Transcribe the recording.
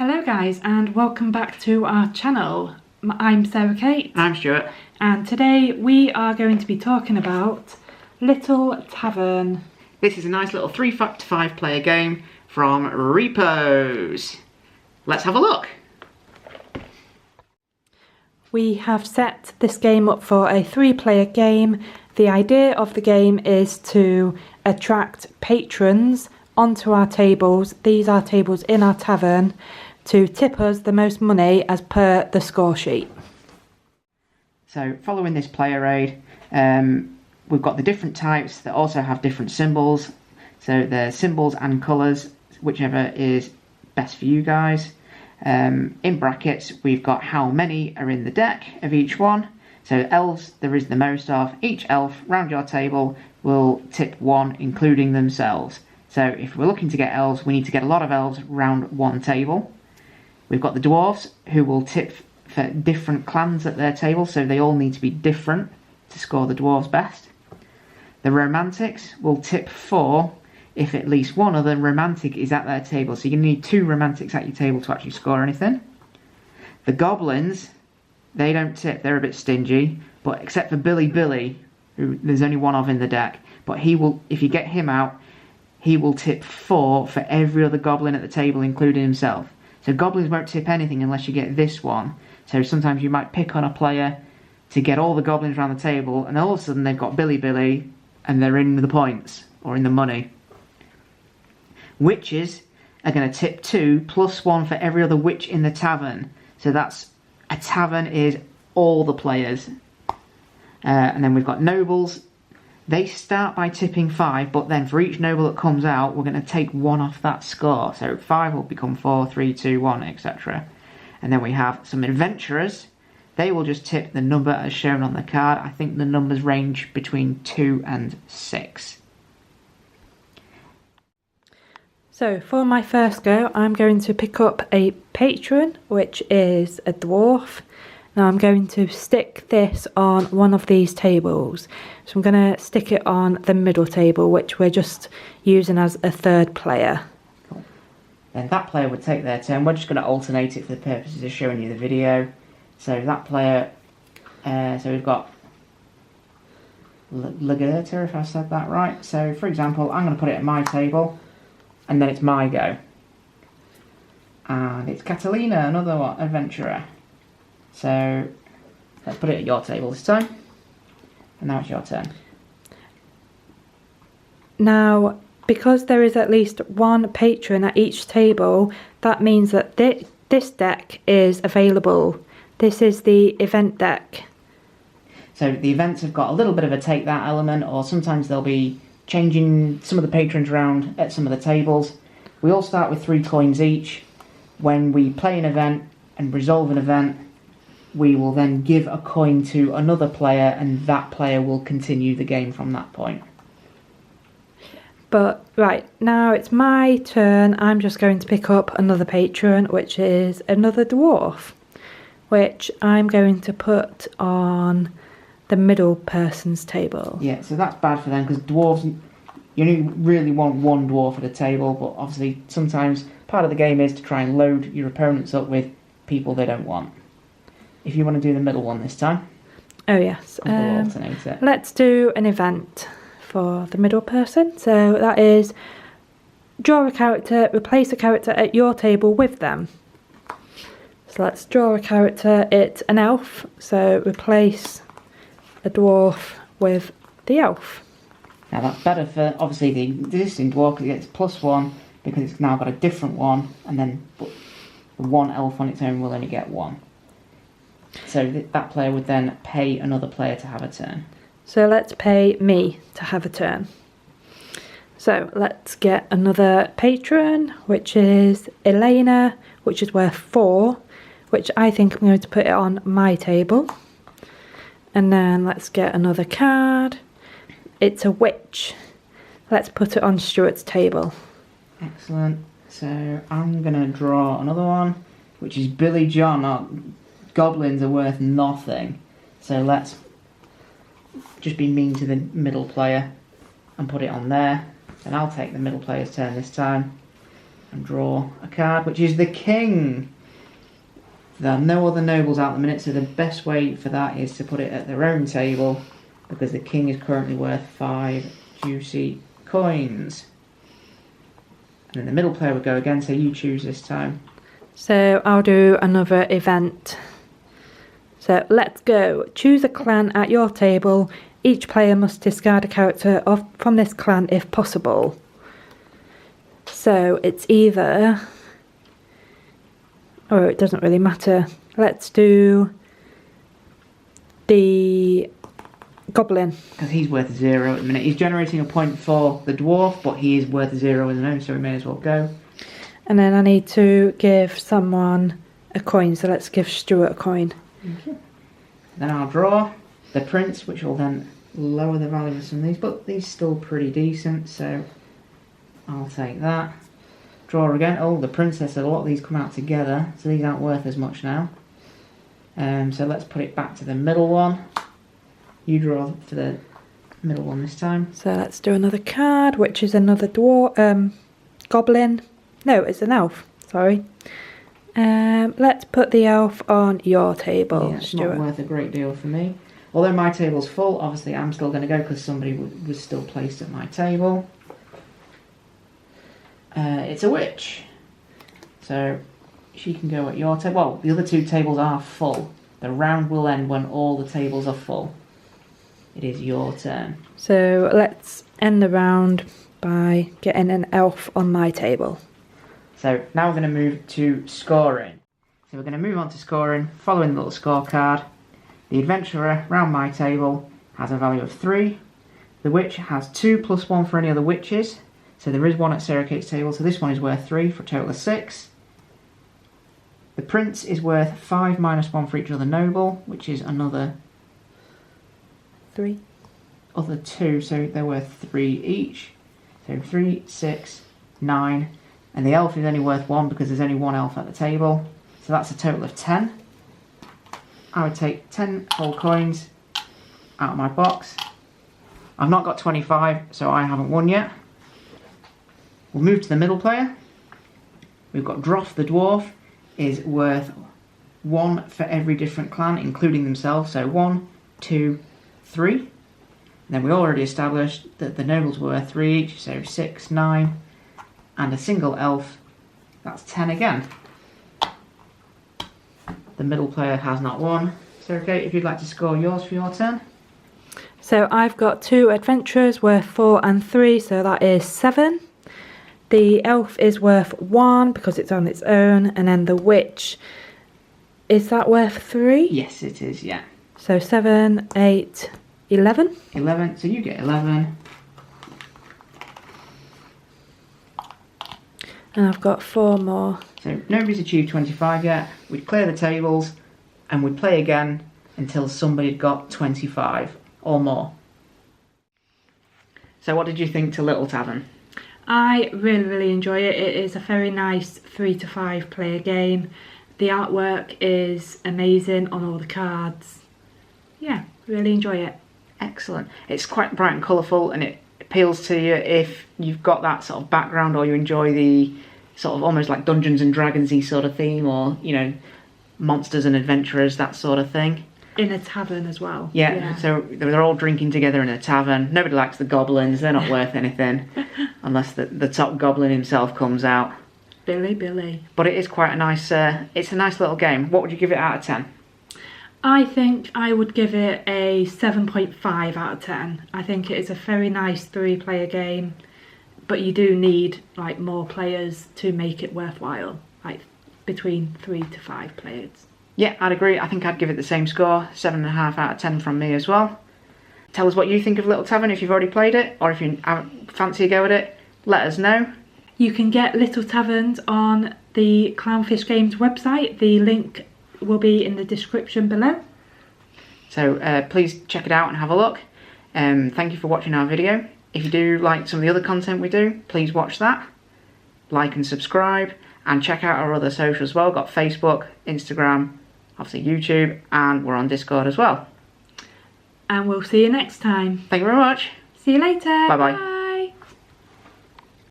Hello guys and welcome back to our channel. I'm Sarah Kate. I'm Stuart. And today we are going to be talking about Little Tavern. This is a nice little 3 to 5 player game from Repos. Let's have a look. We have set this game up for a 3-player game. The idea of the game is to attract patrons onto our tables. These are tables in our tavern to tip us the most money as per the score sheet. So following this player aid, we've got the different types that also have different symbols. So the symbols and colours, whichever is best for you guys. In brackets, we've got how many are in the deck of each one. So elves, there is the most of. Each elf round your table will tip 1, including themselves. So if we're looking to get elves, we need to get a lot of elves round one table. We've got the dwarves, who will tip for different clans at their table, so they all need to be different to score the dwarves best. The romantics will tip 4 if at least one other romantic is at their table, so you need 2 romantics at your table to actually score anything. The goblins, they don't tip, they're a bit stingy, but except for Billy, who there's only one of in the deck, but he will, if you get him out, he will tip 4 for every other goblin at the table, including himself. So goblins won't tip anything unless you get this one. So sometimes you might pick on a player to get all the goblins around the table, and all of a sudden they've got Billy, and they're in the points, or in the money. Witches are going to tip 2 plus 1 for every other witch in the tavern. So that's, a tavern is all the players. And then we've got nobles. They start by tipping 5, but then for each noble that comes out, we're going to take 1 off that score. So 5 will become 4, 3, 2, 1, etc. And then we have some adventurers. They will just tip the number as shown on the card. I think the numbers range between 2 and 6. So for my first go, I'm going to pick up a patron, which is a dwarf. Now I'm going to stick this on one of these tables. So I'm going to stick it on the middle table, which we're just using as a 3rd player. Cool. Then that player would take their turn. We're just going to alternate it for the purposes of showing you the video. So that player, so we've got Lagerta, if I said that right. So for example, I'm going to put it at my table, and then it's my go. And it's Catalina, another adventurer. So let's put it at your table this time. And now it's your turn. Now, because there is at least 1 patron at each table, that means that this deck is available. This is the event deck. So the events have got a little bit of a take that element, or sometimes they'll be changing some of the patrons around at some of the tables. We all start with 3 coins each. When we play an event and resolve an event, we will then give a coin to another player, and that player will continue the game from that point. But right, now it's my turn. I'm just going to pick up another patron, which is another dwarf, which I'm going to put on the middle person's table. Yeah, so that's bad for them, because dwarves, you only really want 1 dwarf at a table, but obviously sometimes part of the game is to try and load your opponents up with people they don't want. If you want to do the middle one this time. Oh yes. We'll alternate it. Let's do an event for the middle person. So that is draw a character, replace a character at your table with them. So let's draw a character. It's an elf. So replace a dwarf with the elf. Now that's better for obviously the existing dwarf, because it gets +1 because it's now got a different one, and then the 1 elf on its own will only get 1. So that player would then pay another player to have a turn. So let's pay me to have a turn. So let's get another patron, which is Elena, which is worth 4, which I think I'm going to put it on my table. And then let's get another card. It's a witch. Let's put it on Stuart's table. Excellent. So I'm going to draw another one, which is Billy John. Goblins are worth nothing, so let's just be mean to the middle player and put it on there. And I'll take the middle player's turn this time. and draw a card, which is the king. There are no other nobles out at the minute, so the best way for that is to put it at their own table, because the king is currently worth 5 juicy coins. And then the middle player would go again, so you choose this time. So I'll do another event. So let's go. Choose a clan at your table. Each player must discard a character from this clan if possible. So it's either... Oh, it doesn't really matter. Let's do the goblin. Because he's worth 0 at the minute. He's generating a point for the dwarf, but he is worth 0 as an own, so we may as well go. And then I need to give someone a coin, so let's give Stuart a coin. Okay. Then I'll draw the prince, which will then lower the value of some of these, but these still pretty decent, so I'll take that. Draw again. Oh, the princess, a lot of these come out together, so these aren't worth as much now. So let's put it back to the middle one. You draw for the middle one this time. So let's do another card, which is another goblin. No, it's an elf, sorry. Let's put the elf on your table, Yeah, it's Stuart. not worth a great deal for me. Although my table's full, obviously I'm still going to go because somebody was still placed at my table. It's a witch. So she can go at your table. Well, the other 2 tables are full. The round will end when all the tables are full. It is your turn. So let's end the round by getting an elf on my table. So now we're going to move to scoring. So we're going to move on to scoring, following the little scorecard. The adventurer round my table has a value of 3. The witch has 2 plus 1 for any other witches. So there is one at Sarah Kate's table, so this one is worth 3 for a total of 6. The prince is worth 5 minus 1 for each other noble, which is another 3. Other 2, so they're worth 3 each. So 3, 6, 9. And the elf is only worth 1 because there's only one elf at the table. So that's a total of 10. I would take 10 whole coins out of my box. I've not got 25, so I haven't won yet. We'll move to the middle player. We've got Droff the dwarf is worth 1 for every different clan, including themselves. So 1, 2, 3. And then we already established that the nobles were worth 3 each, so 6, 9. And a single elf, that's 10 again. The middle player has not won. So okay, if you'd like to score yours for your turn. So I've got 2 adventurers worth 4 and 3, so that is 7. The elf is worth 1 because it's on its own, and then the witch, is that worth 3? Yes, it is, yeah. So 7, 8, 11. 11, so you get 11. And I've got 4 more. So nobody's achieved 25 yet. We'd clear the tables and we'd play again until somebody had got 25 or more. So what did you think to Little Tavern? I really enjoy it. It is a very nice 3 to 5 player game. The artwork is amazing on all the cards. Yeah, really enjoy it. Excellent. It's quite bright and colourful, and it appeals to you if you've got that sort of background, or you enjoy the sort of almost like Dungeons and Dragons-y sort of theme, or, you know, monsters and adventurers, that sort of thing. In a tavern as well. Yeah, so they're all drinking together in a tavern. Nobody likes the goblins, they're not worth anything unless the top goblin himself comes out. Billy. But it is quite a nice, it's a nice little game. What would you give it out of 10? I think I would give it a 7.5 out of 10. I think it is a very nice 3-player game, but you do need like more players to make it worthwhile, like between 3 to 5 players. Yeah, I'd agree. I think I'd give it the same score, 7.5 out of 10 from me as well. Tell us what you think of Little Tavern if you've already played it, or if you fancy a go at it, let us know. You can get Little Taverns on the Clownfish Games website. The link will be in the description below. So please check it out and have a look. Thank you for watching our video. If you do like some of the other content we do, please watch that. Like and subscribe, and check out our other socials as well. We've got Facebook, Instagram, obviously YouTube, and we're on Discord as well. And we'll see you next time. Thank you very much. See you later. Bye bye.